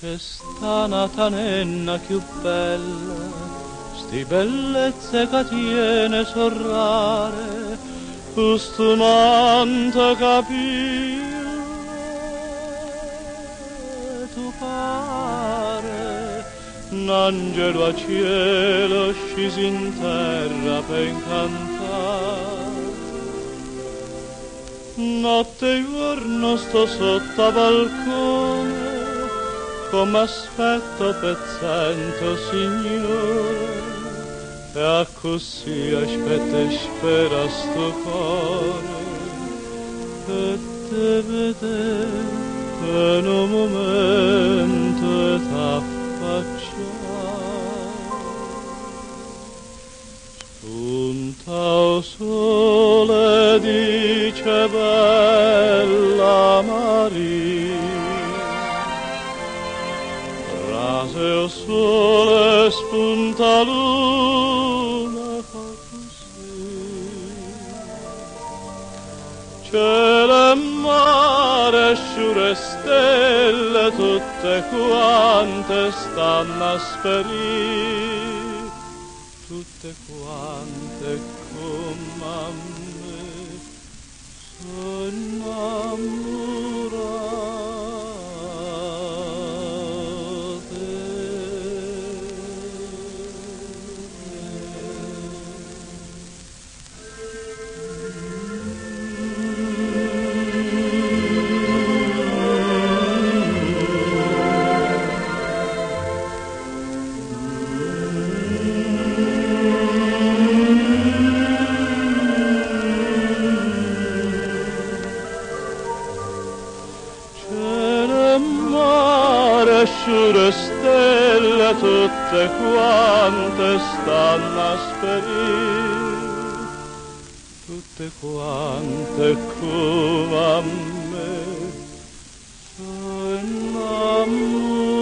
c'è sta Natanenna più bella, sti bellezze che tiene sorrare, costumante capire, tu pare, un angelo a cielo scesi in terra per incantare. Notte e giorno sto sotto a balcone, come aspetto pezzento signore, e a così aspetta e spera sto cuore, e te vede in un momento e t'affacciare. Spunta o sole, dice bella Maria, rase o sole, spunta luna, fa così. Cielo e mare, sciure stelle, tutte quante stanno a sperire, tutte quante come a me sono innamorate. Sciure stelle tutte quante stanno a sperire, tutte quante come a me sono innamorate.